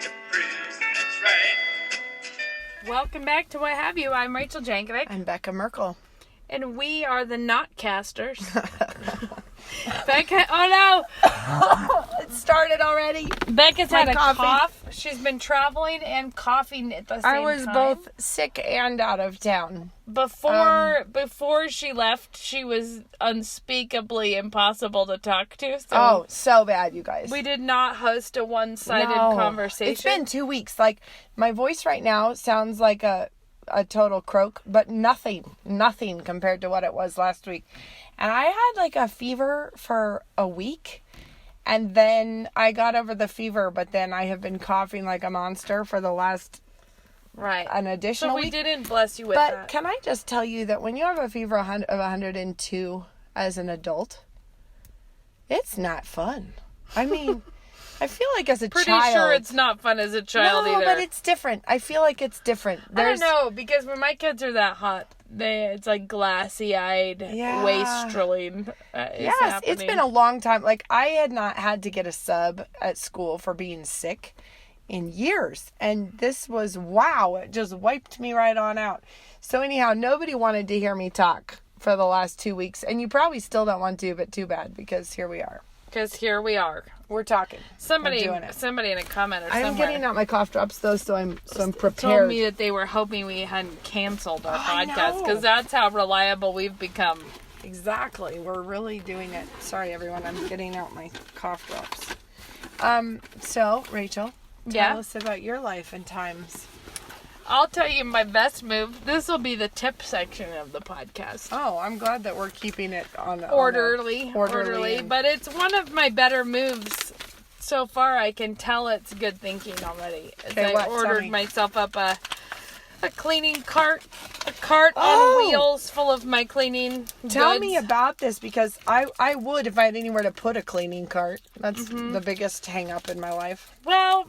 That's right. Welcome back to What Have You. I'm Rachel Jankovic. I'm Bekah Merkel. And we are the Notcasters. Bekah, oh no! It started already. Becca's had a coffee. cough. She's been traveling and coughing at the same time. I was both sick and out of town. Before she left, she was unspeakably impossible to talk to. So bad, you guys. We did not host a one-sided conversation. It's been 2 weeks. Like, my voice right now sounds like a total croak, but nothing compared to what it was last week. And I had like a fever for a week, and then I got over the fever, but then I have been coughing like a monster for the last an additional week. So we didn't bless you with that. But can I just tell you that when you have a fever of 102 as an adult, it's not fun. I mean, I feel like as a child... Pretty sure it's not fun as a child either. No, but it's different. I feel like it's different. I don't know, because when my kids are that hot, it's like glassy-eyed, wastrelling. Yes, it's been a long time. Like, I had not had to get a sub at school for being sick in years. And this was, wow, it just wiped me right on out. So anyhow, nobody wanted to hear me talk for the last 2 weeks. And you probably still don't want to, but too bad, because here we are. We're talking. Somebody in a comment or somewhere. I'm getting out my cough drops though, so I'm prepared. Told me that they were hoping we hadn't canceled our podcast because that's how reliable we've become. Exactly. We're really doing it. Sorry, everyone. I'm getting out my cough drops. So Rachel, tell us about your life and times. I'll tell you my best move. This will be the tip section of the podcast. Oh, I'm glad that we're keeping it on orderly. But it's one of my better moves so far. I can tell it's good thinking already. I ordered myself up a cleaning cart, on wheels full of my cleaning Tell goods. me about this, because I would if I had anywhere to put a cleaning cart. That's the biggest hang up in my life. Well,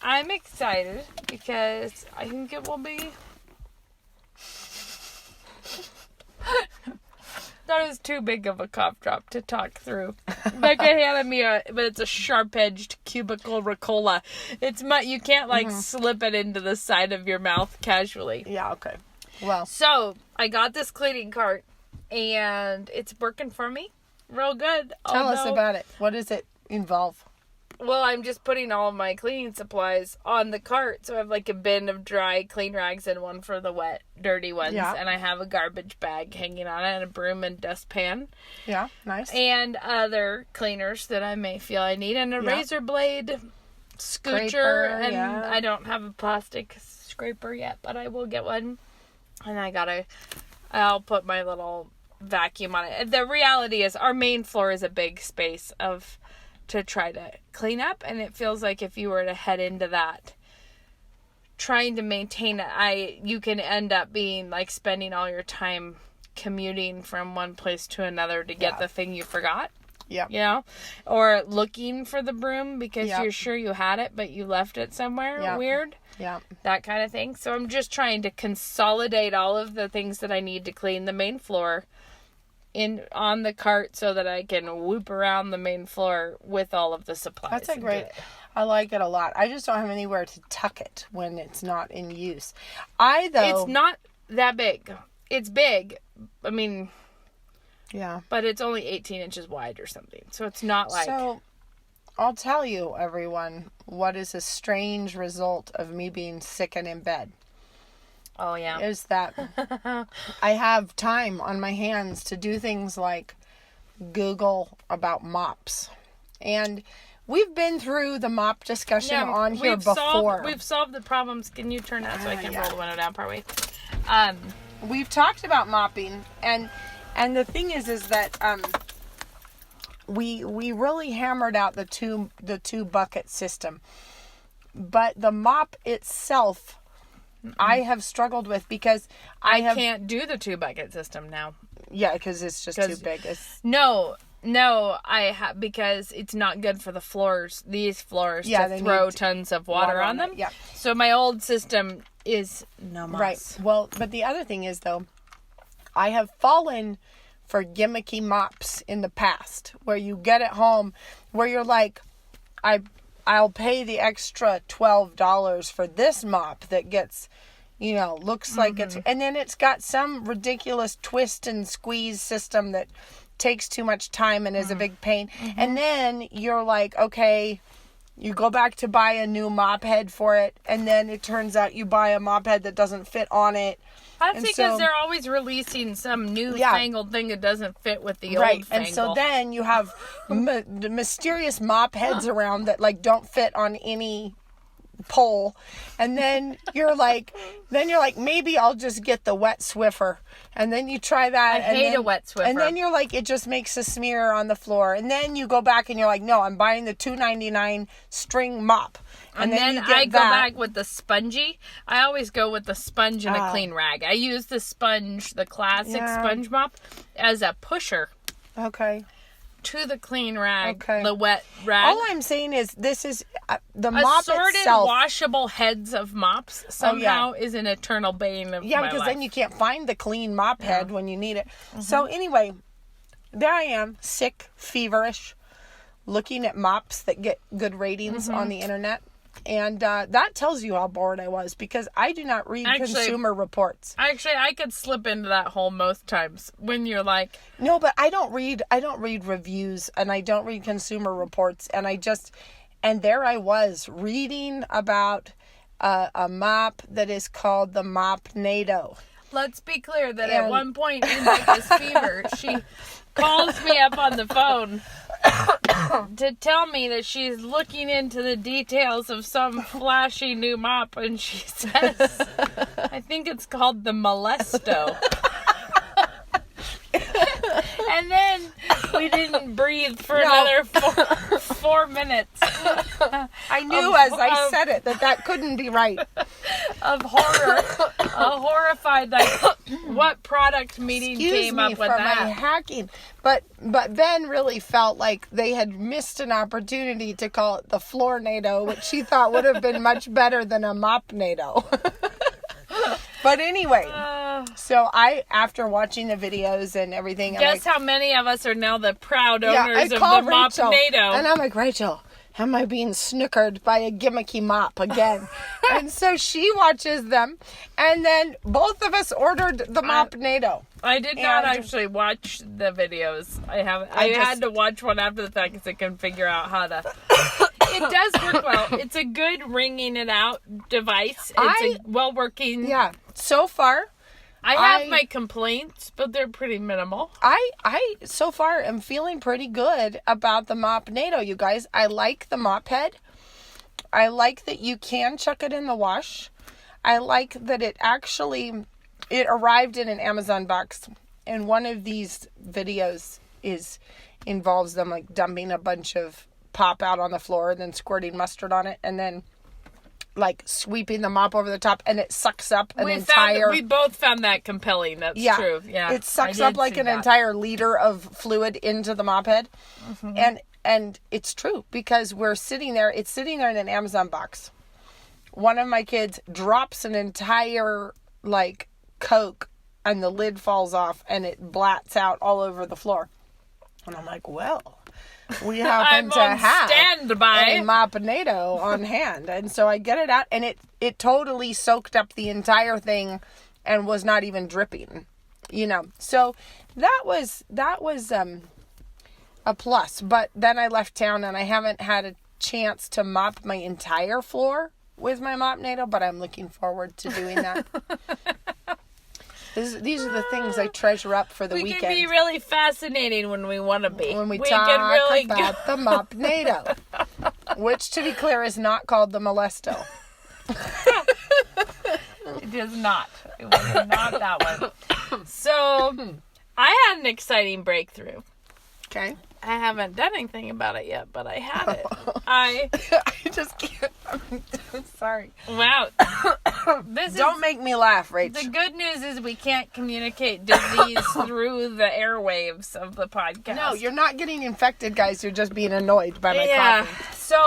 I'm excited because I think it will be... That is too big of a cough drop to talk through. Becca handed me but it's a sharp-edged cubicle Ricola. You can't slip it into the side of your mouth casually. Yeah, okay. Well. So, I got this cleaning cart and it's working for me real good. Tell us about it. What does it involve? Well, I'm just putting all of my cleaning supplies on the cart. So I have like a bin of dry, clean rags and one for the wet, dirty ones. Yeah. And I have a garbage bag hanging on it and a broom and dustpan. Yeah, nice. And other cleaners that I may feel I need. And a razor blade, scoocher. I don't have a plastic scraper yet, but I will get one. And I'll put my little vacuum on it. The reality is our main floor is a big space to try to clean up, and it feels like if you were to head into that trying to maintain it, you can end up being like spending all your time commuting from one place to another to get the thing you forgot. Yeah. You know? Or looking for the broom because you're sure you had it but you left it somewhere weird. Yeah. That kind of thing. So I'm just trying to consolidate all of the things that I need to clean the main floor on the cart so that I can whoop around the main floor with all of the supplies. That's I like it a lot. I just don't have anywhere to tuck it when it's not in use. It's not that big. It's big. I mean, yeah, but it's only 18 inches wide or something. So it's not like... So, I'll tell you, everyone, what is a strange result of me being sick and in bed. Oh, yeah. Is that I have time on my hands to do things like Google about mops. And we've been through the mop discussion on here before. We've solved the problems. Can you turn that so I can roll the window down partway? We've talked about mopping. And the thing is that we really hammered out the two bucket system. But the mop itself... I have struggled with because I can't do the 2-bucket system now. Yeah, because it's just too big. No, because it's not good for the floors. These floors to throw tons of water on them. Yeah. So my old system is no moss. Right. Well, but the other thing is though, I have fallen for gimmicky mops in the past, where you get it home, where you're like, I'll pay the extra $12 for this mop that gets, looks like it's, and then it's got some ridiculous twist and squeeze system that takes too much time and is a big pain. And then you're like, okay, you go back to buy a new mop head for it, and then it turns out you buy a mop head that doesn't fit on it. That's because they're always releasing some new fangled thing that doesn't fit with the old fangled. And so then you have the mysterious mop heads around that don't fit on any pole, and then you're like, maybe I'll just get the wet Swiffer, and then you try that. I hate a wet Swiffer, and then you're like, it just makes a smear on the floor, and then you go back and you're like, no, I'm buying the $2.99 string mop. And then I go back with the spongy. I always go with the sponge and a clean rag. I use the sponge, the classic sponge mop, as a pusher. Okay. To the clean rag, the wet rag. All I'm saying is this is the mop assorted itself. Washable heads of mops somehow is an eternal bane of my life. Because then you can't find the clean mop head when you need it. So anyway, there I am, sick, feverish, looking at mops that get good ratings on the internet. And that tells you how bored I was, because I do not read consumer reports. Actually, I could slip into that hole most times when you're like... No, but I don't read reviews, and I don't read consumer reports. And there I was reading about a mop that is called the Mopnado. Let's be clear that at one point in this fever, she calls me up on the phone to tell me that she's looking into the details of some flashy new mop, and she says, I think it's called the Molesto. And then we didn't breathe for another 4 minutes. I knew as I said it that couldn't be right. Of horror. Horrified, what product meeting came up with that? Excuse me for my hacking. But Ben really felt like they had missed an opportunity to call it the Floornado, which she thought would have been much better than a Mopnado. But anyway, so after watching the videos and everything... Guess how many of us are now the proud owners of the Mopnado. And I'm like, Rachel, am I being snookered by a gimmicky mop again? And so she watches them, and then both of us ordered the Mopnado. I did not actually watch the videos. I had to watch one after the fact because I couldn't figure out how to... It does work well. It's a good wringing it out device. It's a well-working... Yeah. So far... I have my complaints, but they're pretty minimal. I so far am feeling pretty good about the Mopnado, you guys. I like the mop head. I like that you can chuck it in the wash. I like that it arrived in an Amazon box. And one of these videos involves them dumping a bunch of pop out on the floor and then squirting mustard on it and then sweeping the mop over the top, and it sucks up we both found that compelling. That's true. Yeah. It sucks up an entire liter of fluid into the mop head. Mm-hmm. And it's true, because it's sitting there in an Amazon box. One of my kids drops an entire Coke, and the lid falls off and it blats out all over the floor. And I'm like, well, we happen to have a Mopnado on hand. And so I get it out, and it totally soaked up the entire thing and was not even dripping, So that was a plus. But then I left town, and I haven't had a chance to mop my entire floor with my Mopnado, but I'm looking forward to doing that. These are the things I treasure up for the weekend. We can be really fascinating when we want to be. When we talk about the Mopnado. Which, to be clear, is not called the Molesto. It is not. It was not that one. So, I had an exciting breakthrough. Okay. I haven't done anything about it yet, but I had it. I just can't. I'm sorry. Wow. Don't make me laugh, Rach. The good news is we can't communicate disease through the airwaves of the podcast. No, you're not getting infected, guys. You're just being annoyed by my coughing. So,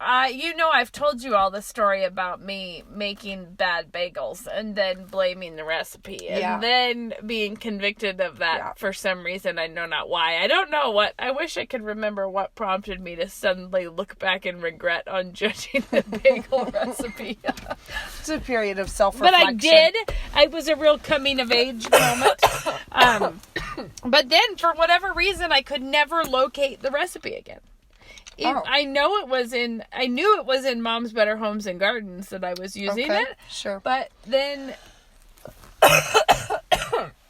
I've told you all the story about me making bad bagels and then blaming the recipe and then being convicted of that for some reason. I know not why. I don't know what. I wish I could remember what prompted me to suddenly look back and regret on judging the bagel recipe. It's a period of self-reflection. But I did. It was a real coming of age moment. But then, for whatever reason, I could never locate the recipe again. I knew it was in Mom's Better Homes and Gardens that I was using it. Sure. But then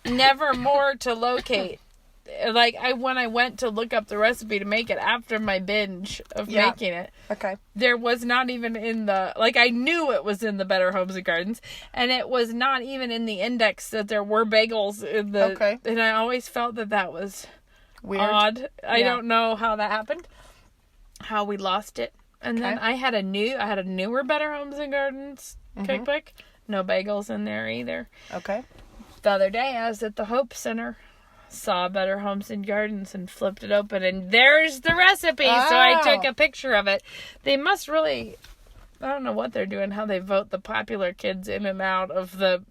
never more to locate. Like when I went to look up the recipe to make it after my binge of making it. Okay. There was not even in the, I knew it was in the Better Homes and Gardens, and it was not even in the index that there were bagels in the, and I always felt that was weird. Odd. I don't know how that happened. How we lost it. And then I had a newer Better Homes and Gardens cookbook. No bagels in there either. Okay. The other day I was at the Hope Center, saw Better Homes and Gardens and flipped it open and there's the recipe. So I took a picture of it. They must really, I don't know what they're doing, how they vote the popular kids in and out of the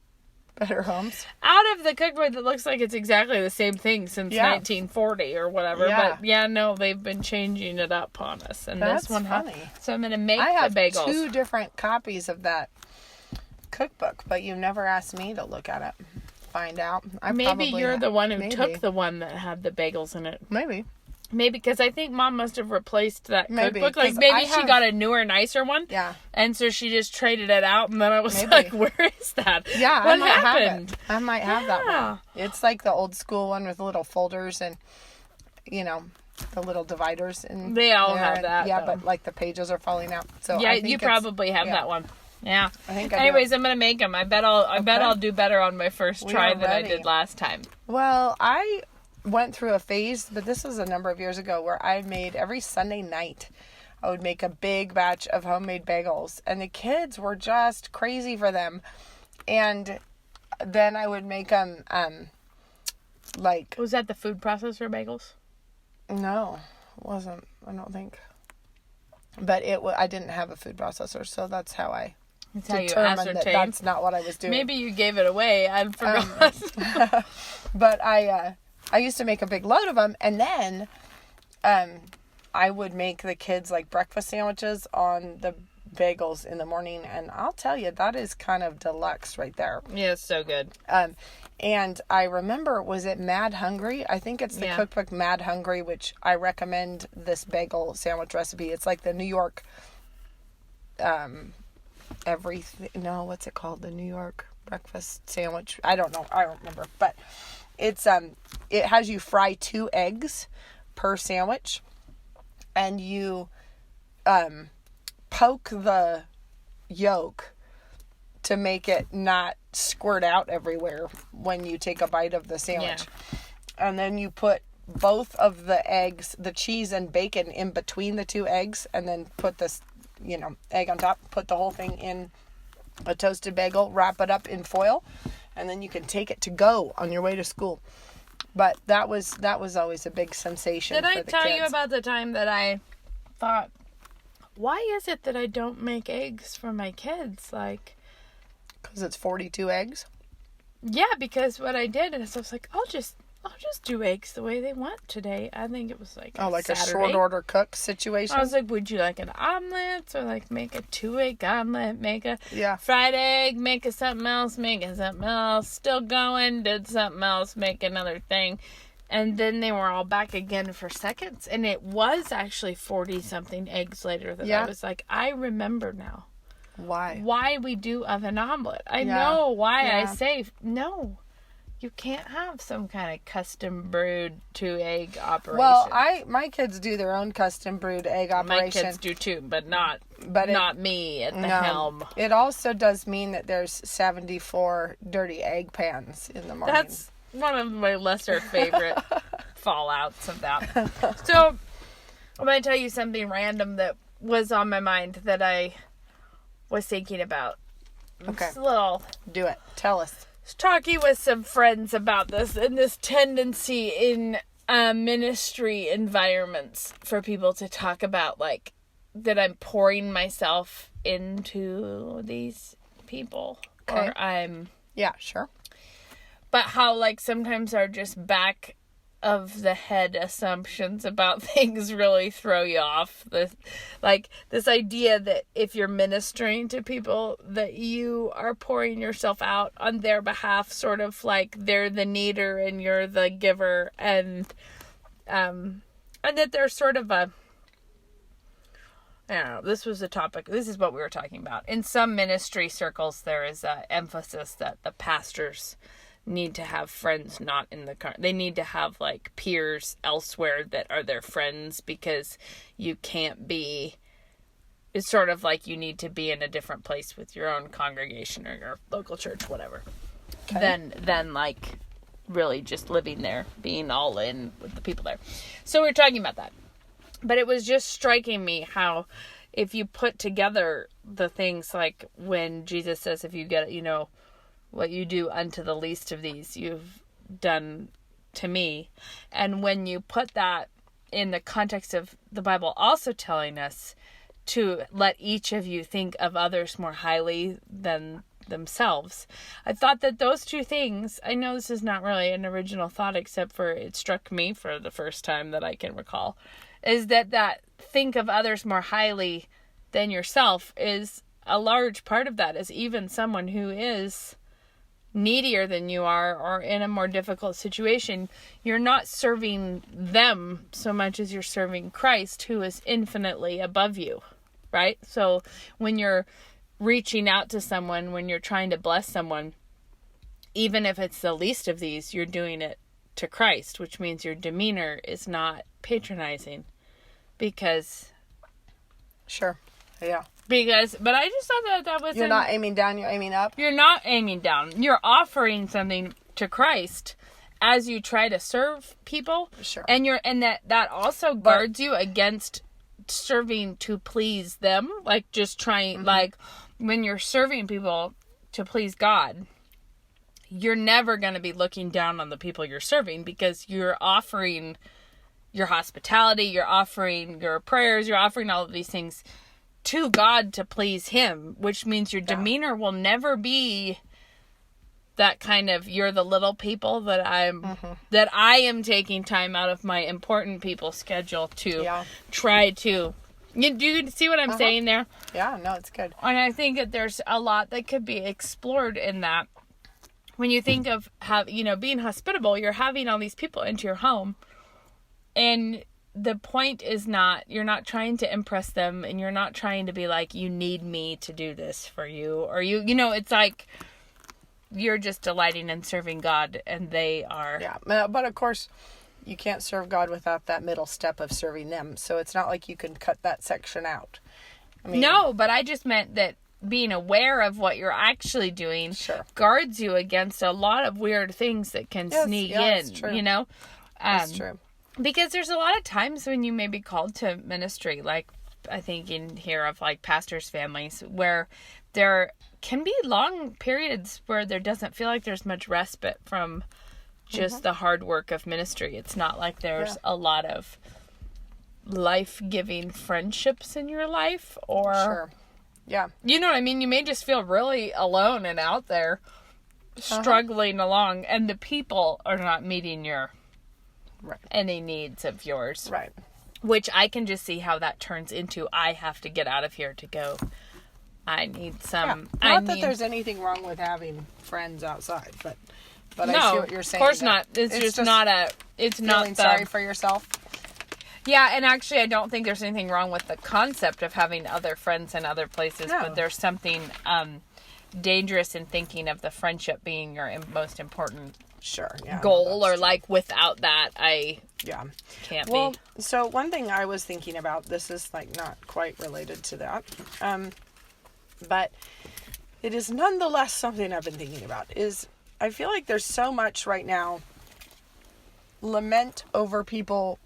Better Homes. Out of the cookbook that looks like it's exactly the same thing since 1940 or whatever. Yeah. But no, they've been changing it up on us. And That's this one, funny. So I'm going to make I have the bagels. 2 different copies of that cookbook, but you never asked me to look at it. Find out. Maybe you're the one who took the one that had the bagels in it. Maybe, because I think Mom must have replaced that cookbook. Maybe She got a newer, nicer one. Yeah. And so she just traded it out, and then I was like, where is that? Yeah, what happened? I might have that one. It's like the old school one with little folders and, the little dividers. And they all have that. Yeah, but like the pages are falling out. So yeah, you probably have that one. Yeah. I think Anyways, I'm gonna make them. I bet I'll do better on my first try than I did last time. Well, I went through a phase, but this was a number of years ago, where I made every Sunday night. I would make a big batch of homemade bagels, and the kids were just crazy for them. And then I would make them Was that the food processor bagels? No, it wasn't. I don't think. But I didn't have a food processor, so that's how I determined that's not what I was doing. Maybe you gave it away. I forgot. But I used to make a big load of them, and then I would make the kids breakfast sandwiches on the bagels in the morning, and I'll tell you, that is kind of deluxe right there. Yeah, it's so good. And I remember, was it Mad Hungry? I think it's the cookbook Mad Hungry, which I recommend this bagel sandwich recipe. It's like the New York, what's it called? The New York breakfast sandwich. I don't know. I don't remember. But it's, it has you fry 2 eggs per sandwich, and you, poke the yolk to make it not squirt out everywhere when you take a bite of the sandwich. Yeah. And then you put both of the eggs, the cheese and bacon, in between the 2 eggs, and then put this, egg on top, put the whole thing in a toasted bagel, wrap it up in foil, and then you can take it to go on your way to school. But that was always a big sensation for the kids. Did I tell you about the time that I thought, why is it that I don't make eggs for my kids? Because it's 42 eggs? Yeah, because what I did is I was like, I'll just do eggs the way they want today. I think it was a short order cook situation? I was like, would you like an omelet? Or make a 2-egg omelet, make a fried egg, make a something else, still going, did something else, make another thing. And then they were all back again for seconds. And it was actually 40-something eggs later that I was like, I remember now. Why we do oven omelet. I know why I say, no, you can't have some kind of custom brewed 2-egg operation. Well, my kids do their own custom brewed egg operation. My kids do too, but not me at the helm. It also does mean that there's 74 dirty egg pans in the morning. That's one of my lesser favorite fallouts of that. So, I'm going to tell you something random that was on my mind that I was thinking about. Okay. Do it. Tell us. I was talking with some friends about this and this tendency in ministry environments for people to talk about that I'm pouring myself into these people. Okay. Or I'm... Yeah, sure. But how, like, sometimes our just back of the head assumptions about things really throw you off. This idea that if you're ministering to people, that you are pouring yourself out on their behalf, sort of like they're the needer and you're the giver, and that there's sort of a... I don't know, this was a topic, this is what we were talking about. In some ministry circles, there is an emphasis that the pastors need to have friends not in the car. They need to have, like, peers elsewhere that are their friends, because you can't be... It's sort of like you need to be in a different place with your own congregation or your local church, whatever. Okay. Than like, really just living there, being all in with the people there. So we were talking about that. But it was just striking me how, if you put together the things, like when Jesus says, if you get, what you do unto the least of these, you've done to me. And when you put that in the context of the Bible also telling us to let each of you think of others more highly than themselves, I thought that those two things, I know this is not really an original thought, except for it struck me for the first time that I can recall, is that think of others more highly than yourself is a large part of that, is even someone who is needier than you are or in a more difficult situation, you're not serving them so much as you're serving Christ, who is infinitely above you, right? So when you're reaching out to someone, when you're trying to bless someone, even if it's the least of these, you're doing it to Christ, which means your demeanor is not patronizing, because... Sure. Yeah. But I just thought that was... You're not aiming down, you're aiming up. You're not aiming down. You're offering something to Christ as you try to serve people. Sure. And that also guards you against serving to please them. Like, just trying... Mm-hmm. Like, when you're serving people to please God, you're never going to be looking down on the people you're serving, because you're offering your hospitality, you're offering your prayers, you're offering all of these things to God to please Him, which means your demeanor will never be that kind of, you're the little people that I am taking time out of my important people schedule to try to... Do you see what I'm saying there? Yeah, no, it's good. And I think that there's a lot that could be explored in that. When you think of being hospitable, you're having all these people into your home, and the point is not, you're not trying to impress them, and you're not trying to be like, you need me to do this for you, or it's like you're just delighting in serving God, and they are. Yeah, but of course, you can't serve God without that middle step of serving them. So it's not like you can cut that section out. I mean, no, but I just meant that being aware of what you're actually doing guards you against a lot of weird things that can sneak in, that's true. That's true. Because there's a lot of times when you may be called to ministry, like I think in here of like pastors' families, where there can be long periods where there doesn't feel like there's much respite from just the hard work of ministry. It's not like there's a lot of life-giving friendships in your life, or... Sure. Yeah. You know what I mean? You may just feel really alone and out there, struggling along, and the people are not meeting your any needs of yours. Right. Which I can just see how that turns into, I have to get out of here to go. I need some... Yeah. Not that there's anything wrong with having friends outside, but no, I see what you're saying. Of course not. It's just not a... It's not sorry for yourself. Yeah, and actually I don't think there's anything wrong with the concept of having other friends in other places, but there's something dangerous in thinking of the friendship being your most important goal, or like without that I can't be. So one thing I was thinking about, this is like not quite related to that, but it is nonetheless something I've been thinking about, is I feel like there's so much right now lament over people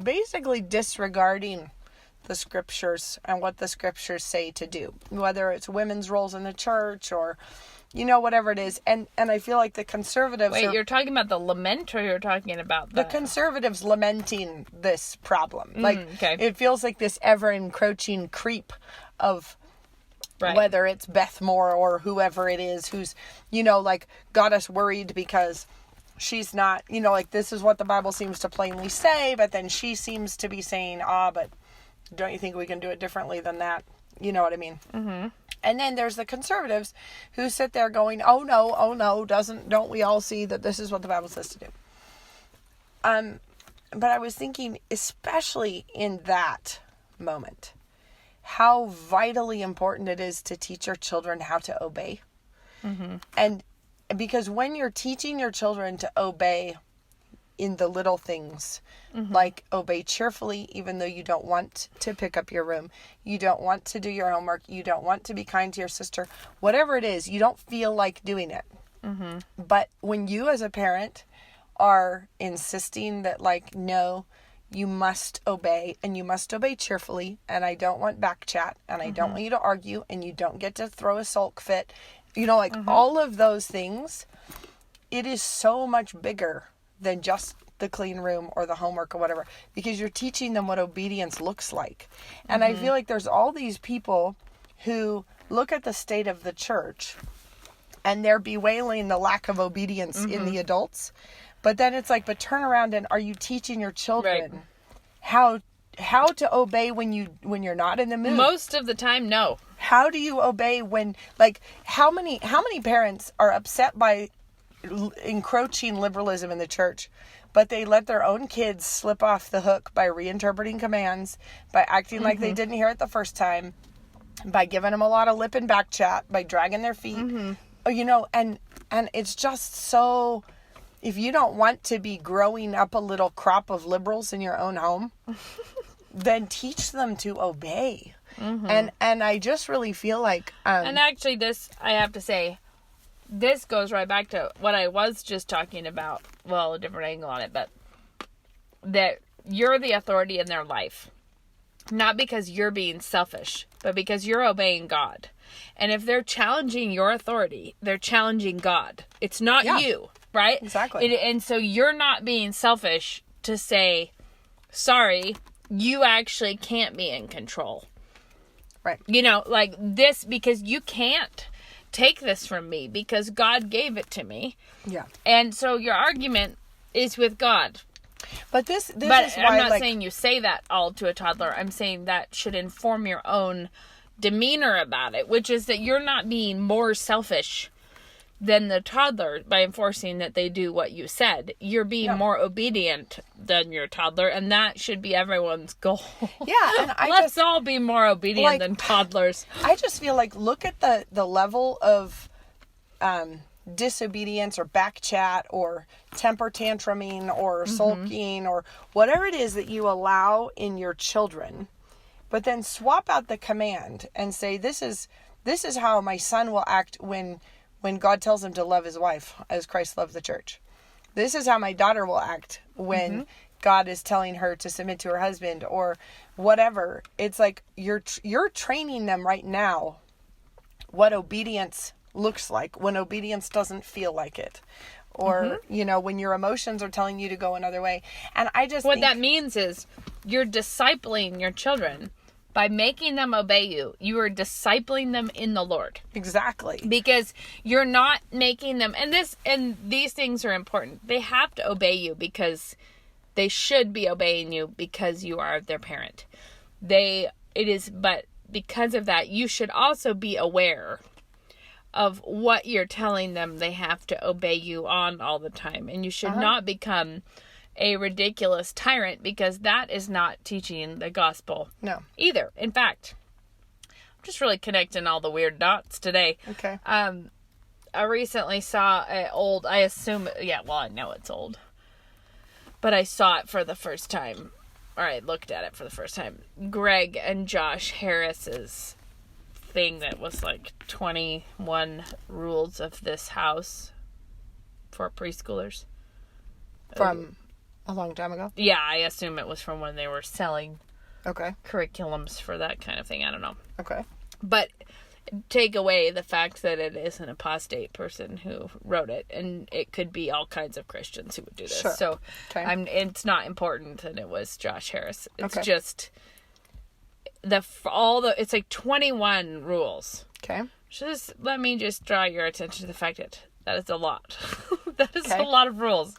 basically disregarding the scriptures and what the scriptures say to do, whether it's women's roles in the church or, whatever it is. And I feel like the conservatives Wait, you're talking about the lament, or you're talking about the conservatives lamenting this problem? Okay. It feels like this ever encroaching creep of whether it's Beth Moore or whoever it is who's, got us worried because she's not, this is what the Bible seems to plainly say, but then she seems to be saying, but don't you think we can do it differently than that? You know what I mean? Mm-hmm. And then there's the conservatives who sit there going, oh no, don't we all see that this is what the Bible says to do? But I was thinking, especially in that moment, how vitally important it is to teach your children how to obey. Mm-hmm. And because when you're teaching your children to obey in the little things, like obey cheerfully, even though you don't want to pick up your room, you don't want to do your homework, you don't want to be kind to your sister, whatever it is, you don't feel like doing it. Mm-hmm. But when you as a parent are insisting that, no, you must obey, and you must obey cheerfully, and I don't want back chat, and I don't want you to argue, and you don't get to throw a sulk fit, all of those things, it is so much bigger than just the clean room or the homework or whatever, because you're teaching them what obedience looks like. And I feel like there's all these people who look at the state of the church and they're bewailing the lack of obedience in the adults. But then it's but turn around, and are you teaching your children how to obey when you're not in the mood? Most of the time, no. How do you obey when, how many parents are upset by encroaching liberalism in the church, but they let their own kids slip off the hook by reinterpreting commands, by acting like they didn't hear it the first time, by giving them a lot of lip and back chat, by dragging their feet, and it's just so, if you don't want to be growing up a little crop of liberals in your own home, then teach them to obey. And I just really feel like, and actually this, I have to say, this goes right back to what I was just talking about. Well, a different angle on it, but that you're the authority in their life. Not because you're being selfish, but because you're obeying God. And if they're challenging your authority, they're challenging God. It's not you, right? Exactly. And so you're not being selfish to say, sorry, you actually can't be in control. Right. This, because you can't take this from me because God gave it to me. Yeah. And so your argument is with God. But this is why, I'm not like, saying you say that all to a toddler. I'm saying that should inform your own demeanor about it, which is that you're not being more selfish than the toddler by enforcing that they do what you said. You're being more obedient than your toddler, and that should be everyone's goal. Yeah, and let's all be more obedient than toddlers. I just feel like, look at the level of disobedience or back chat or temper tantruming or sulking or whatever it is that you allow in your children, but then swap out the command and say, this is how my son will act when God tells him to love his wife as Christ loved the church. This is how my daughter will act when God is telling her to submit to her husband or whatever. It's like you're training them right now what obedience looks like when obedience doesn't feel like it. Or, when your emotions are telling you to go another way. And I just think that means is you're discipling your children. By making them obey you, you are discipling them in the Lord. Exactly. Because you're not making them, and these things are important. They have to obey you because they should be obeying you because you are their parent. But because of that, you should also be aware of what you're telling them they have to obey you on all the time. And you should not become a ridiculous tyrant, because that is not teaching the gospel. No. Either. In fact, I'm just really connecting all the weird dots today. Okay. I recently saw I know it's old, but I saw it for the first time, or I looked at it for the first time. Greg and Josh Harris's thing that was 21 rules of this house for preschoolers. From a long time ago? Yeah, I assume it was from when they were selling Okay. curriculums for that kind of thing. I don't know. Okay. But take away the fact that it is an apostate person who wrote it, and it could be all kinds of Christians who would do this. Sure. So Okay. it's not important that it was Josh Harris. It's Okay. just it's like 21 rules. Okay. Just let me just draw your attention to the fact that is a lot. That is Okay. a lot of rules.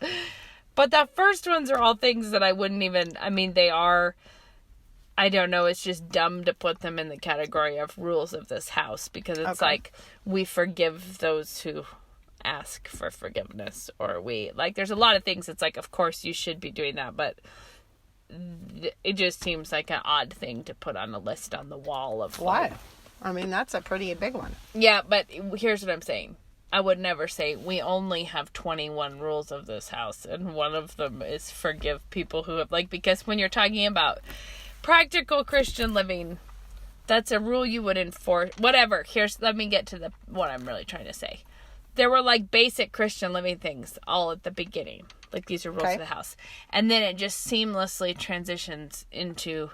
But the first ones are all things that I wouldn't even, I mean, they are, I don't know, it's just dumb to put them in the category of rules of this house, because it's Okay. like, we forgive those who ask for forgiveness, or there's a lot of things it's like, of course you should be doing that, but it just seems like an odd thing to put on a list on the wall of Why? I mean, that's a pretty big one. Yeah, but here's what I'm saying. I would never say we only have 21 rules of this house, and one of them is forgive people who have, because when you're talking about practical Christian living, that's a rule you would enforce. Whatever. Let me get to what I'm really trying to say. There were basic Christian living things all at the beginning. These are rules of the house. And then it just seamlessly transitions into,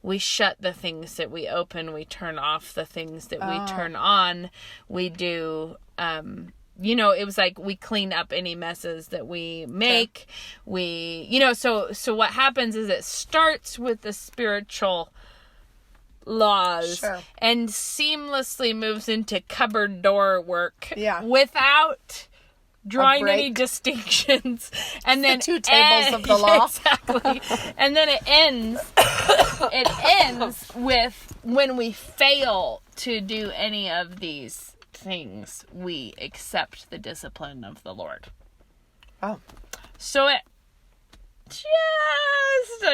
we shut the things that we open, we turn off the things that we turn on, we do, it was we clean up any messes that we make, so what happens is it starts with the spiritual laws, Sure. and seamlessly moves into cupboard door work, without drawing any distinctions, and then the two tables of the law. Exactly. And then it ends with, when we fail to do any of these things, we accept the discipline of the Lord. Oh. So it just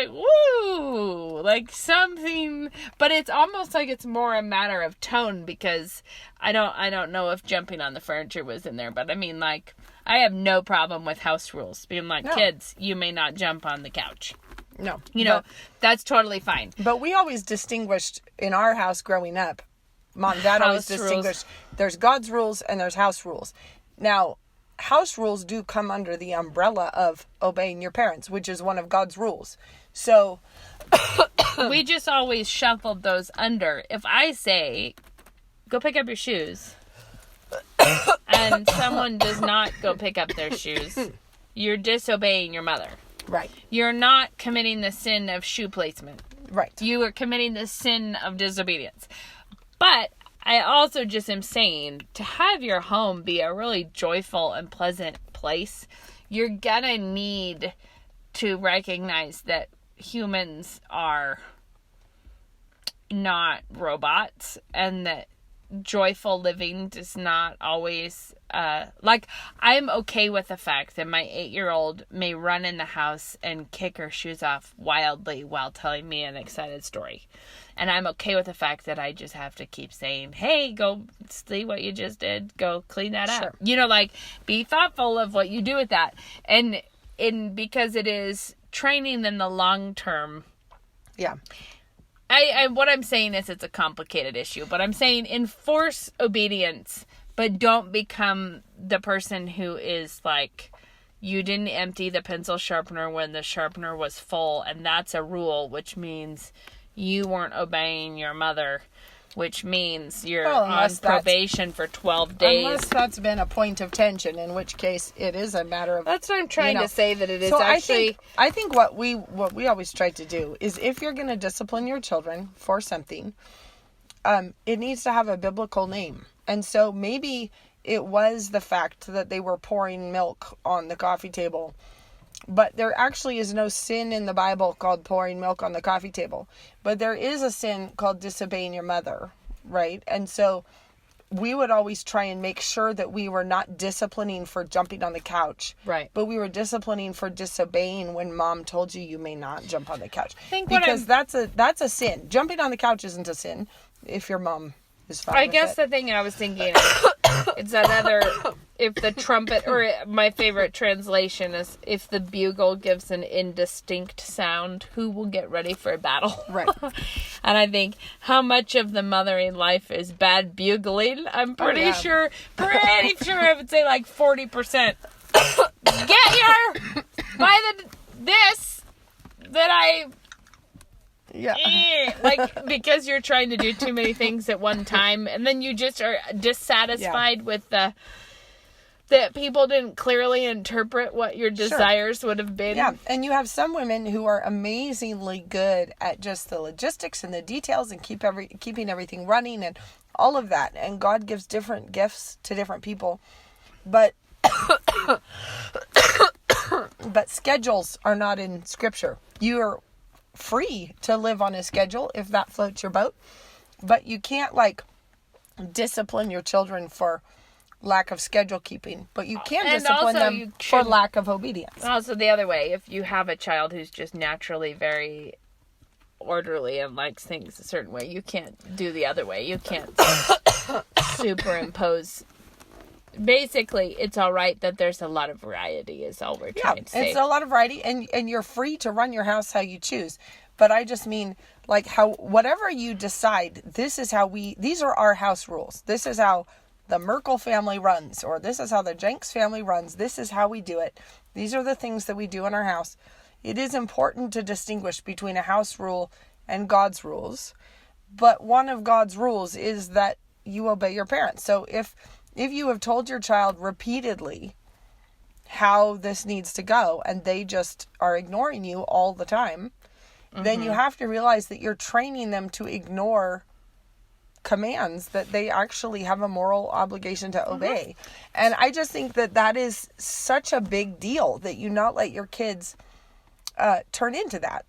woo, something, but it's almost like it's more a matter of tone, because I don't know if jumping on the furniture was in there, but I mean, I have no problem with house rules being kids, you may not jump on the couch. No. That's totally fine. But we always distinguished in our house growing up. Mom and Dad always House distinguished. There's God's rules and there's house rules. Now, house rules do come under the umbrella of obeying your parents, which is one of God's rules. So we just always shuffled those under. If I say, go pick up your shoes, and someone does not go pick up their shoes, you're disobeying your mother. Right. You're not committing the sin of shoe placement. Right. You are committing the sin of disobedience. But I also just am saying, to have your home be a really joyful and pleasant place, you're gonna need to recognize that humans are not robots, and that joyful living does not always, I'm okay with the fact that my 8-year-old may run in the house and kick her shoes off wildly while telling me an excited story. And I'm okay with the fact that I just have to keep saying, hey, go see what you just did. Go clean that up. Be thoughtful of what you do with that. And because it is training in the long term. Yeah. What I'm saying is it's a complicated issue, but I'm saying enforce obedience, but don't become the person who is you didn't empty the pencil sharpener when the sharpener was full, and that's a rule, which means you weren't obeying your mother, which means you're on probation for 12 days. Unless that's been a point of tension, in which case it is a matter of... That's what I'm trying to say, that it is so actually... I think what we always try to do is, if you're going to discipline your children for something, it needs to have a biblical name. And so maybe it was the fact that they were pouring milk on the coffee table, but there actually is no sin in the Bible called pouring milk on the coffee table. But there is a sin called disobeying your mother, right? And so we would always try and make sure that we were not disciplining for jumping on the couch. Right. But we were disciplining for disobeying when mom told you may not jump on the couch. Because that's a sin. Jumping on the couch isn't a sin if your mom is fine I guess the thing I was thinking it's that other, if the trumpet, or my favorite translation is, if the bugle gives an indistinct sound, who will get ready for a battle? Right. And I think, how much of the mothering life is bad bugling? I'm pretty sure I would say 40%. Get your, by this, that I like, because you're trying to do too many things at one time, and then you just are dissatisfied with that people didn't clearly interpret what your desires would have been. Yeah, and you have some women who are amazingly good at just the logistics and the details and keeping everything running and all of that. And God gives different gifts to different people. But but schedules are not in Scripture. You are free to live on a schedule if that floats your boat. But you can't, like, discipline your children for lack of schedule keeping, but you can discipline them for lack of obedience. Also, the other way, if you have a child who's just naturally very orderly and likes things a certain way, you can't do the other way. You can't superimpose. Basically, it's all right that there's a lot of variety is all we're trying to say. It's a lot of variety, and you're free to run your house how you choose. But I just mean, like, how whatever you decide, these are our house rules. This is how the Merkel family runs, or this is how the Jenks family runs. This is how we do it. These are the things that we do in our house. It is important to distinguish between a house rule and God's rules. But one of God's rules is that you obey your parents. So if you have told your child repeatedly how this needs to go, and they just are ignoring you all the time, then you have to realize that you're training them to ignore commands that they actually have a moral obligation to obey. And I just think that is such a big deal, that you not let your kids turn into that.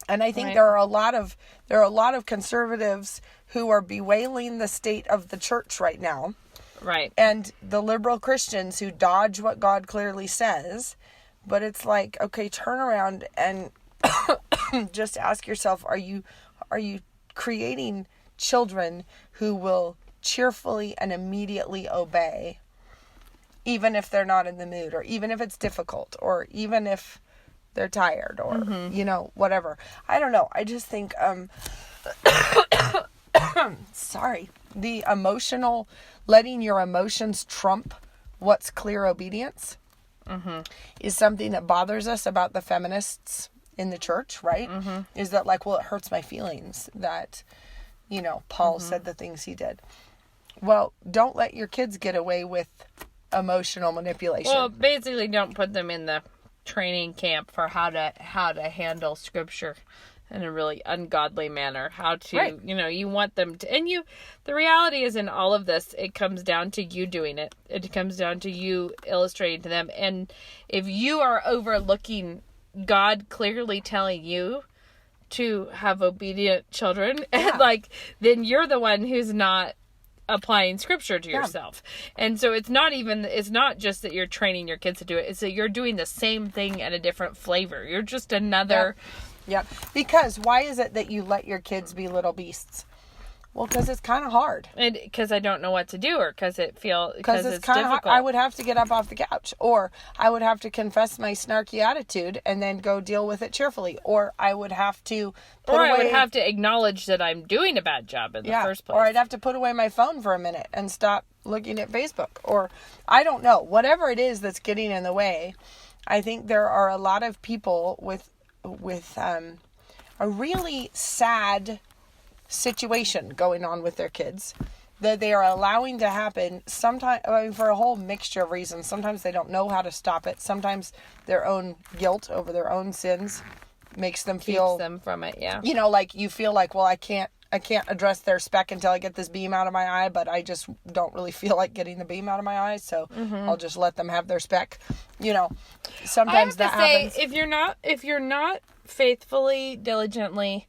And I think there are a lot of conservatives who are bewailing the state of the church right now. Right. And the liberal Christians who dodge what God clearly says. But it's like, okay, turn around and just ask yourself, are you creating children who will cheerfully and immediately obey, even if they're not in the mood, or even if it's difficult, or even if they're tired, or whatever. I don't know. I just think the letting your emotions trump what's clear obedience is something that bothers us about the feminists in the church, right? Is that, like, well, it hurts my feelings that Paul said the things he did. Well, don't let your kids get away with emotional manipulation. Well, basically, don't put them in the training camp for how to handle Scripture in a really ungodly manner. How to, you want them to, and the reality is, in all of this, it comes down to you doing it. It comes down to you illustrating to them. And if you are overlooking God clearly telling you to have obedient children, then you're the one who's not applying Scripture to yourself. And so it's not just that you're training your kids to do it, it's that you're doing the same thing in a different flavor. You're just another. Yeah. Because why is it that you let your kids be little beasts? Well, because it's kind of hard. And because I don't know what to do, or because it's kind of difficult. I would have to get up off the couch, or I would have to confess my snarky attitude and then go deal with it cheerfully, or I would have to I would have to acknowledge that I'm doing a bad job in the first place. Or I'd have to put away my phone for a minute and stop looking at Facebook, or I don't know, whatever it is that's getting in the way. I think there are a lot of people with a really sad situation going on with their kids that they are allowing to happen sometimes, for a whole mixture of reasons. Sometimes they don't know how to stop it. Sometimes their own guilt over their own sins makes them keeps them from it. Yeah. Like you feel like, well, I can't address their speck until I get this beam out of my eye, but I just don't really feel like getting the beam out of my eye, so I'll just let them have their speck. Sometimes that happens. If you're not faithfully, diligently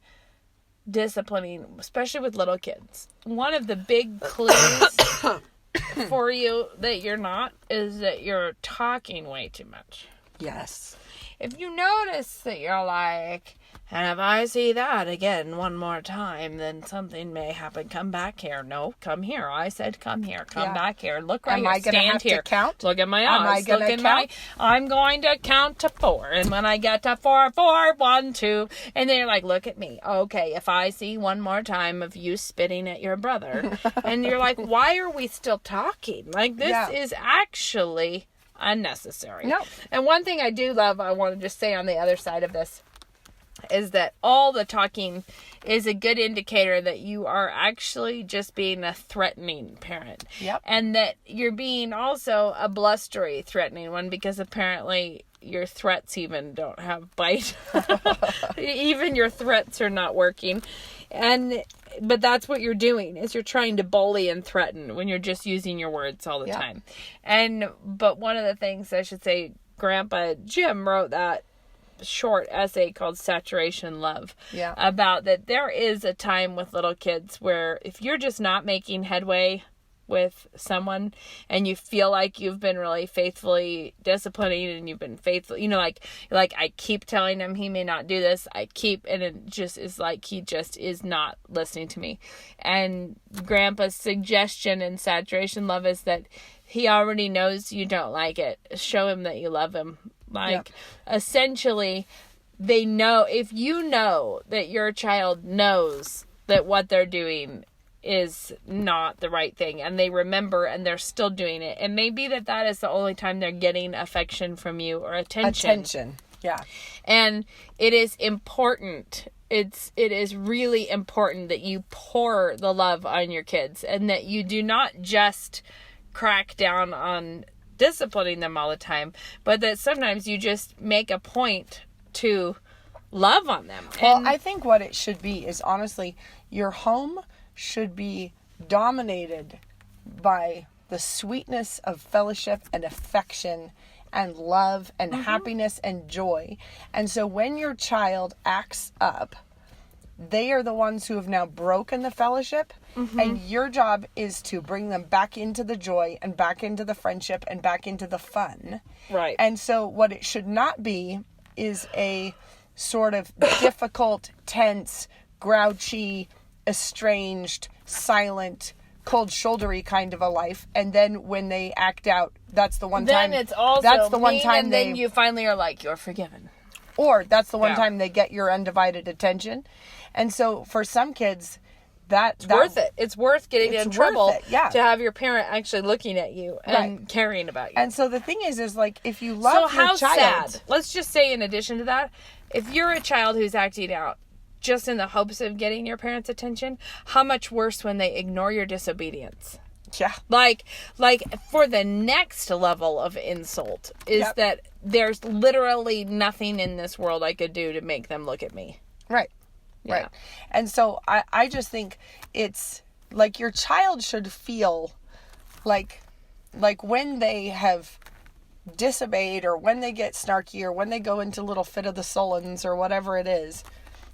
disciplining, especially with little kids, one of the big clues for you that you're not is that you're talking way too much. Yes. If you notice that you're like, and if I see that again one more time, then something may happen. Come back here. No, come here. I said come here. Come back here. Look right here. Am I going to have to count? Look at my eyes. I'm going to count to 4. And when I get to 4, 1, 2. And then you're like, look at me. Okay, if I see one more time of you spitting at your brother. And you're like, why are we still talking? Like, this is actually unnecessary. No. And one thing I do love, I want to just say on the other side of this, is that all the talking is a good indicator that you are actually just being a threatening parent. Yep. And that you're being also a blustery, threatening one, because apparently your threats even don't have bite. Even your threats are not working. But that's what you're doing, is you're trying to bully and threaten when you're just using your words all the time. But one of the things I should say, Grandpa Jim wrote that short essay called Saturation Love, about that there is a time with little kids where if you're just not making headway with someone and you feel like you've been really faithfully disciplining and you've been faithful, like I keep telling him he may not do this, and it just is like he just is not listening to me. And Grandpa's suggestion in Saturation Love is that he already knows you don't like it. Show him that you love him. Essentially, they know, if you know that your child knows that what they're doing is not the right thing, and they remember and they're still doing it, and maybe that is the only time they're getting affection from you or attention. And it is important. It is really important that you pour the love on your kids, and that you do not just crack down on disciplining them all the time, but that sometimes you just make a point to love on them. Well, I think what it should be is, honestly, your home should be dominated by the sweetness of fellowship and affection and love and happiness and joy. And so when your child acts up, they are the ones who have now broken the fellowship, and your job is to bring them back into the joy and back into the friendship and back into the fun. Right. And so what it should not be is a sort of difficult, tense, grouchy, estranged, silent, cold-shouldery kind of a life. And then when they act out, that's the one time. Then it's also that's the one time and then you finally are like, you're forgiven. Or that's the one time they get your undivided attention. And so for some kids, it's worth it. It's worth getting in trouble to have your parent actually looking at you and caring about you. And so the thing is like, if you love your child... So how sad. Let's just say, in addition to that, if you're a child who's acting out just in the hopes of getting your parents' attention, how much worse when they ignore your disobedience. Yeah. Like for the next level of insult is that there's literally nothing in this world I could do to make them look at me. Right. Yeah. Right. And so I just think it's like your child should feel like when they have disobeyed, or when they get snarky, or when they go into a little fit of the sulens or whatever it is,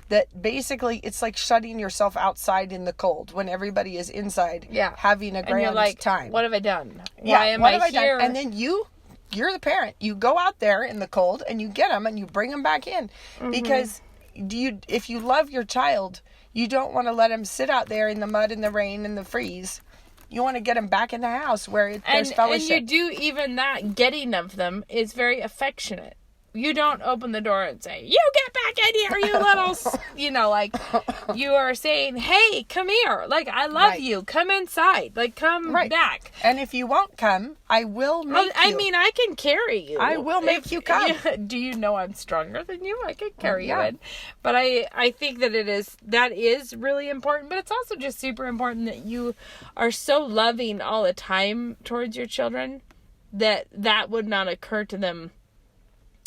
that basically it's like shutting yourself outside in the cold when everybody is inside having a grand time. What have I done? Why am I here? And then you're the parent. You go out there in the cold and you get them and you bring them back in. Because if you love your child, you don't want to let them sit out there in the mud and the rain and the freeze. You want to get them back in the house where there's fellowship. And you do, even that getting of them is very affectionate. You don't open the door and say, you get back in here, you little, you are saying, hey, come here. Like, I love you. Come inside. Like, come back. And if you won't come, I will make you. I mean, I can carry you. I will make you come. Do you know I'm stronger than you? I can carry you in. But I think that that is really important. But it's also just super important that you are so loving all the time towards your children that would not occur to them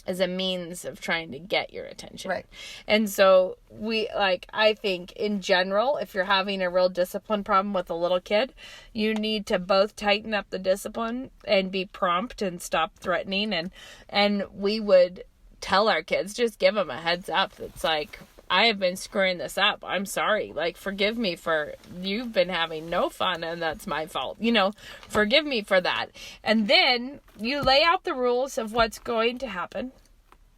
as a means of trying to get your attention. Right. And so I think in general, if you're having a real discipline problem with a little kid, you need to both tighten up the discipline and be prompt and stop threatening. And we would tell our kids, just give them a heads up. It's like, I have been screwing this up. I'm sorry. Like, forgive me for, you've been having no fun and that's my fault. Forgive me for that. And then you lay out the rules of what's going to happen.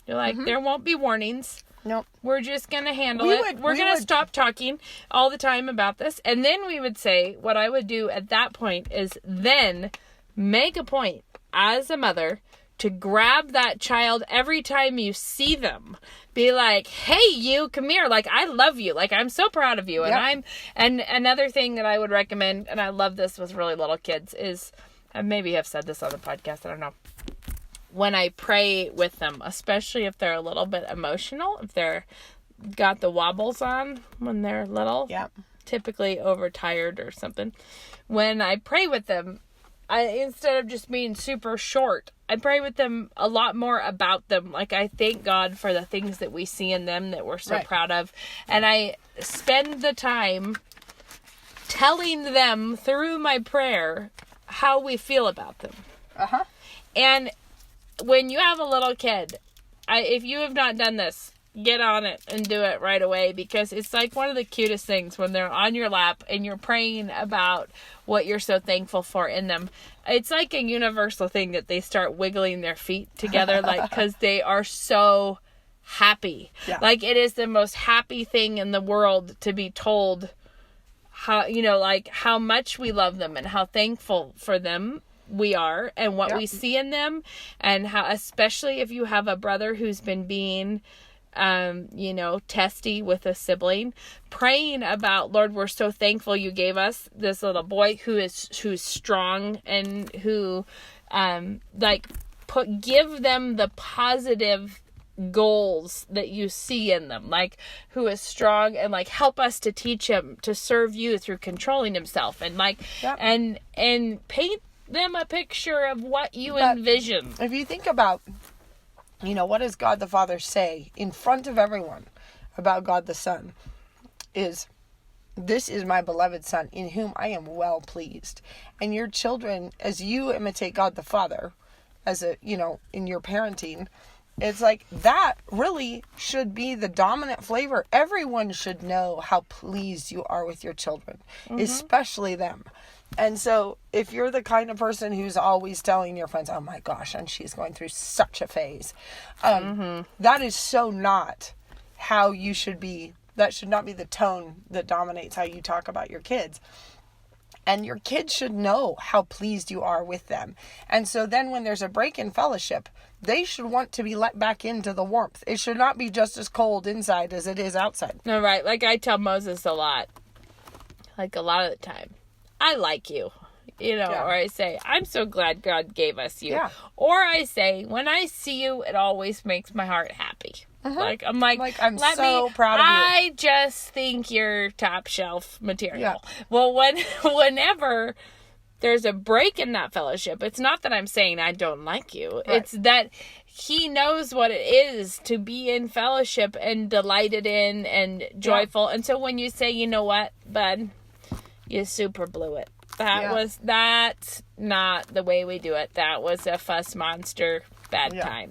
You're like, there won't be warnings. Nope. We're just going to handle it. We're going to stop talking all the time about this. And then we would say, what I would do at that point is then make a point as a mother to grab that child every time you see them. Be like, hey, you, come here. Like, I love you. Like, I'm so proud of you. And and another thing that I would recommend, and I love this with really little kids, is, I maybe have said this on the podcast, I don't know. When I pray with them, especially if they're a little bit emotional, if they're got the wobbles on when they're little. Yeah. Typically overtired or something. When I pray with them, instead of just being super short, I pray with them a lot more about them. Like, I thank God for the things that we see in them that we're so proud of. And I spend the time telling them through my prayer how we feel about them. Uh-huh. And when you have a little kid, if you have not done this, get on it and do it right away, because it's like one of the cutest things when they're on your lap and you're praying about what you're so thankful for in them. It's like a universal thing that they start wiggling their feet together, like, because they are so happy. Yeah. Like, it is the most happy thing in the world to be told how, like, how much we love them and how thankful for them we are and what we see in them, and how, especially if you have a brother who's been being testy with a sibling, praying about, Lord, we're so thankful you gave us this little boy who's strong and who give them the positive goals that you see in them, like, who is strong, and like, help us to teach him to serve you through controlling himself, and like and paint them a picture of what you envision. If you think about, what does God the Father say in front of everyone about God the Son? This is my beloved Son, in whom I am well pleased. And your children, as you imitate God the Father, as in your parenting, it's like that really should be the dominant flavor. Everyone should know how pleased you are with your children, especially them. And so if you're the kind of person who's always telling your friends, oh my gosh, and she's going through such a phase, that is so not how you should be. That should not be the tone that dominates how you talk about your kids. And your kids should know how pleased you are with them. And so then when there's a break in fellowship, they should want to be let back into the warmth. It should not be just as cold inside as it is outside. No, right. Like, I tell Moses a lot. Like, a lot of the time, I like you, or I say, I'm so glad God gave us you. Yeah. Or I say, when I see you, it always makes my heart happy. Like, I'm I'm so proud of you. I just think you're top shelf material. Yeah. Well, whenever there's a break in that fellowship, it's not that I'm saying I don't like you. Right. It's that he knows what it is to be in fellowship and delighted in and joyful. Yeah. And so when you say, you know what, bud, you super blew it. That's not the way we do it. That was a fuss monster bad time.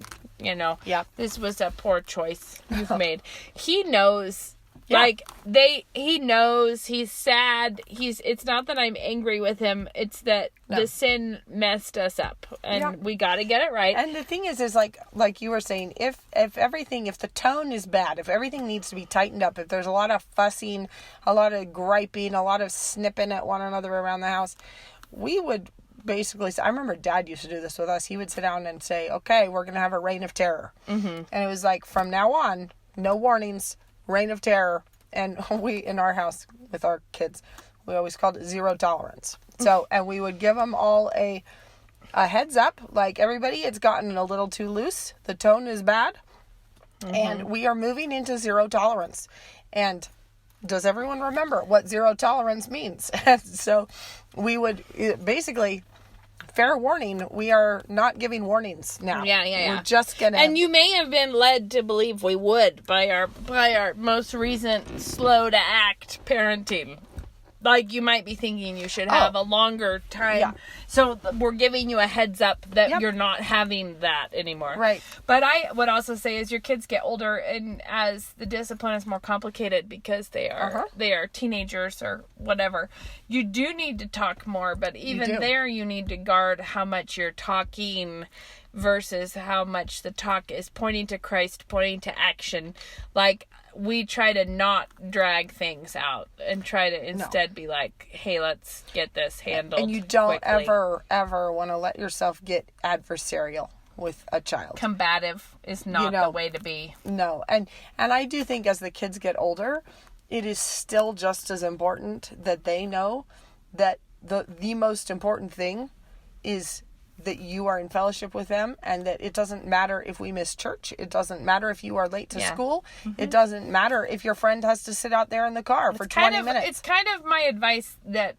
This was a poor choice you've made. He knows, he knows, he's sad. It's not that I'm angry with him. It's that the sin messed us up, and we got to get it right. And the thing is like you were saying, if the tone is bad, if everything needs to be tightened up, if there's a lot of fussing, a lot of griping, a lot of snipping at one another around the house, we would basically, I remember Dad used to do this with us. He would sit down and say, okay, we're going to have a reign of terror. And it was like, from now on, no warnings, reign of terror. And we, in our house with our kids, we always called it zero tolerance. So, and we would give them all a heads up, like, everybody, it's gotten a little too loose. The tone is bad. And we are moving into zero tolerance. And does everyone remember what zero tolerance means? So we would basically, fair warning, we are not giving warnings now. Yeah. We're just gonna. And you may have been led to believe we would by our most recent slow to act parenting. Like, you might be thinking you should have a longer time. Yeah. So we're giving you a heads up that you're not having that anymore. Right. But I would also say, as your kids get older and as the discipline is more complicated because they are teenagers or whatever, you do need to talk more. But even there, you need to guard how much you're talking versus how much the talk is pointing to Christ, pointing to action. Like, we try to not drag things out and try to instead be like, hey, let's get this handled. And you don't quickly. ever want to let yourself get adversarial with a child. Combative is not the way to be. No. And I do think as the kids get older, it is still just as important that they know that the most important thing is that you are in fellowship with them, and that it doesn't matter if we miss church. It doesn't matter if you are late to school. It doesn't matter if your friend has to sit out there in the car for 20 minutes. It's kind of my advice that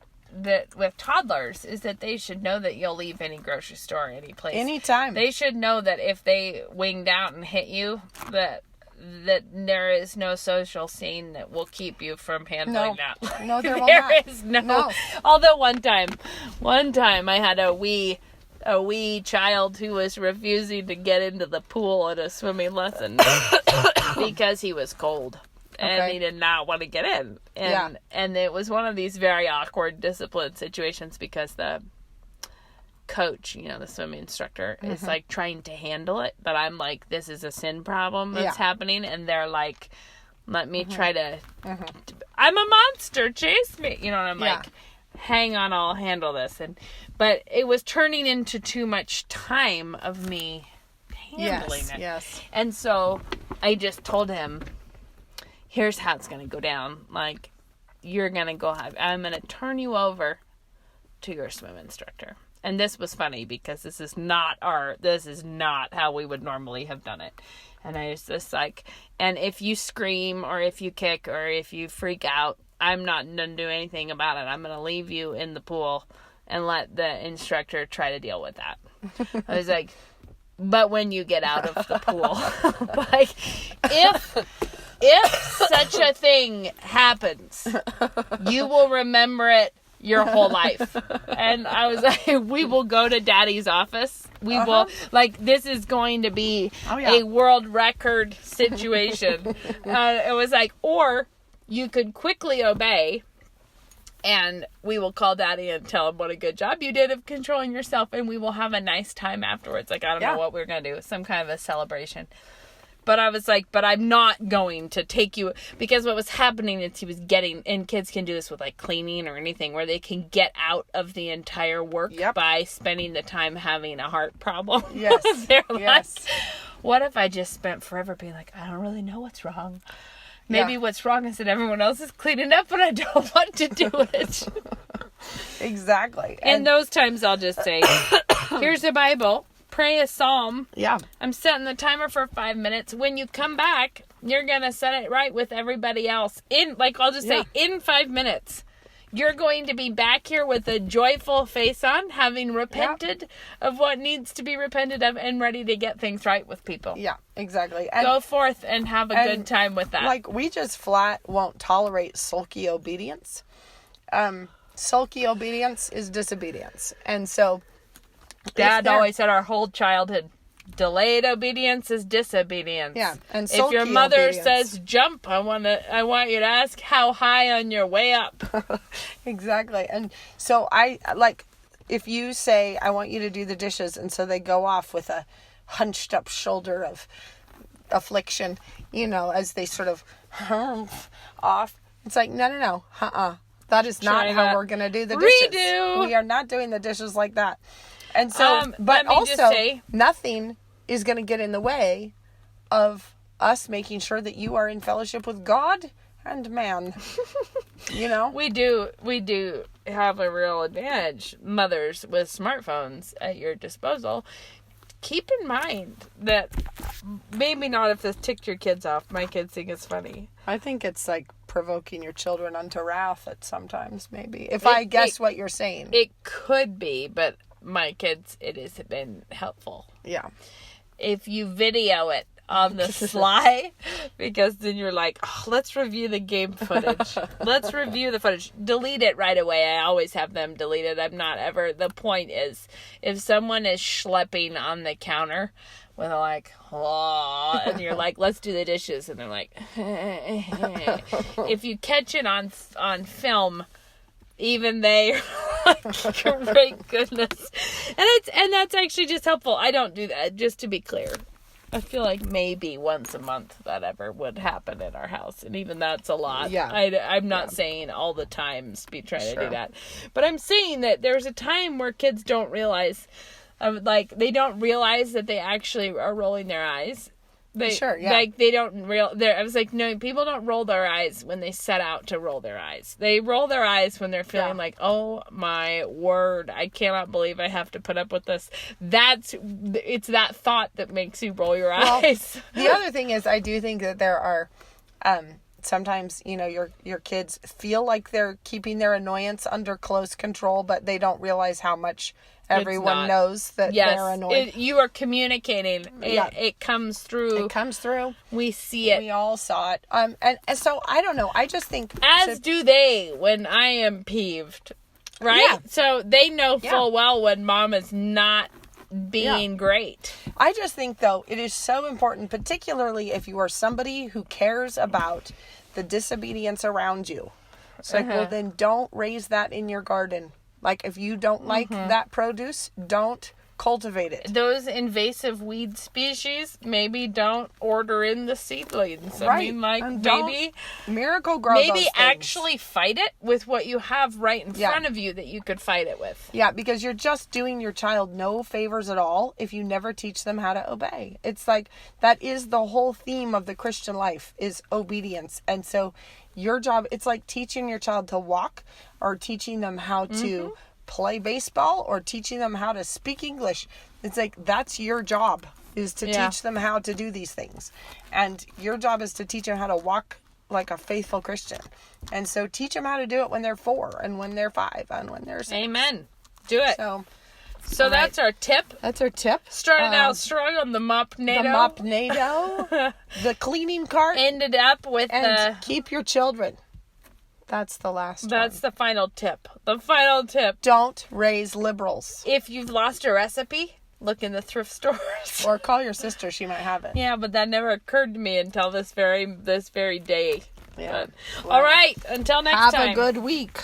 with toddlers is that they should know that you'll leave any grocery store, any place. Anytime. They should know that if they winged out and hit you, that there is no social scene that will keep you from handling that. No, there will there not. is no. Although one time I had a wee child who was refusing to get into the pool at a swimming lesson because he was cold and he did not want to get in. And it was one of these very awkward discipline situations because the coach, the swimming instructor, is like trying to handle it, but I'm like, this is a sin problem that's happening, and they're like, let me try to I'm a monster, chase me, and I'm like, hang on, I'll handle this. But it was turning into too much time of me handling it. Yes. And so I just told him, here's how it's gonna go down. Like, you're gonna I'm gonna turn you over to your swim instructor. And this was funny because this is not how we would normally have done it. And I was just like, and if you scream or if you kick or if you freak out, I'm not going to do anything about it. I'm going to leave you in the pool and let the instructor try to deal with that. I was like, but when you get out of the pool, like, if such a thing happens, you will remember it your whole life. And I was like, we will go to Daddy's office. We will, like, this is going to be a world record situation. It was like, or you could quickly obey and we will call Daddy and tell him what a good job you did of controlling yourself, and we will have a nice time afterwards. Like, I don't know what we're going to do. Some kind of a celebration. But I was like, but I'm not going to take you, because what was happening is he was getting, and kids can do this with like cleaning or anything, where they can get out of the entire work by spending the time having a heart problem. Yes. They're like, what if I just spent forever being like, I don't really know what's wrong. Maybe what's wrong is that everyone else is cleaning up and I don't want to do it. Exactly. In those times, I'll just say, here's the Bible. Pray a psalm. Yeah. I'm setting the timer for 5 minutes. When you come back, you're going to set it right with everybody else. I'll just say, in 5 minutes, you're going to be back here with a joyful face on, having repented of what needs to be repented of and ready to get things right with people. Yeah, exactly. And go forth and have a good time with that. Like, we just flat won't tolerate sulky obedience. Sulky obedience is disobedience. And so Dad always said our whole childhood, delayed obedience is disobedience. Yeah, and if your mother says jump, I want you to ask how high on your way up. Exactly. And so if you say, I want you to do the dishes, and so they go off with a hunched up shoulder of affliction, as they sort of off, it's like, no. That is not how we're going to do the dishes. Redo. We are not doing the dishes like that. And so, but also, nothing is going to get in the way of us making sure that you are in fellowship with God and man. We do have a real advantage. Mothers with smartphones at your disposal. Keep in mind that maybe not if this ticked your kids off. My kids think it's funny. I think it's like provoking your children unto wrath at sometimes, maybe. If I guess what you're saying. It could be, but my kids, it has been helpful. Yeah. If you video it on the sly, because then you're like, let's review the game footage. Let's review the footage. Delete it right away. I always have them deleted. The point is, if someone is schlepping on the counter with and you're like, let's do the dishes, and they're like, if you catch it on film, even they great goodness. And that's actually just helpful. I don't do that, just to be clear. I feel like maybe once a month that ever would happen in our house, and even that's a lot. Yeah. I'm not saying all the times be trying to do that, but I'm saying that there's a time where kids don't realize, they don't realize that they actually are rolling their eyes, Like, they don't I was like, no, people don't roll their eyes when they set out to roll their eyes. They roll their eyes when they're feeling like, oh my word, I cannot believe I have to put up with this. It's that thought that makes you roll your eyes. The other thing is, I do think that there are, sometimes, your kids feel like they're keeping their annoyance under close control, but they don't realize how much everyone knows that they're annoyed. You are communicating. It comes through. It comes through. We see it. We all saw it. And so, I don't know. I just think... As do they when I am peeved. Right? Yeah. So, they know full well when mom is not being great. I just think, though, it is so important, particularly if you are somebody who cares about the disobedience around you. It's like, well, then don't raise that in your garden. Like, if you don't like that produce, don't cultivate it. Those invasive weed species, maybe don't order in the seedlings. Right. I mean, like, maybe miracle grow maybe those things. actually fight it with what you have right in front of you that you could fight it with. Yeah, because you're just doing your child no favors at all if you never teach them how to obey. It's like, that is the whole theme of the Christian life, is obedience. And so your job, it's like teaching your child to walk, or teaching them how to play baseball, or teaching them how to speak English. It's like, that's your job, is to teach them how to do these things. And your job is to teach them how to walk like a faithful Christian. And so teach them how to do it when they're 4 and when they're 5 and when they're 6. Amen. Do it. So that's our tip. That's our tip. Started out strong on the mop-nado. The mop-nado. The cleaning cart. Ended up with keep your children. That's the last one. That's the final tip. The final tip. Don't raise liberals. If you've lost a recipe, look in the thrift stores. Or call your sister. She might have it. Yeah, but that never occurred to me until this very day. Yeah. All right. Until next time. Have a good week.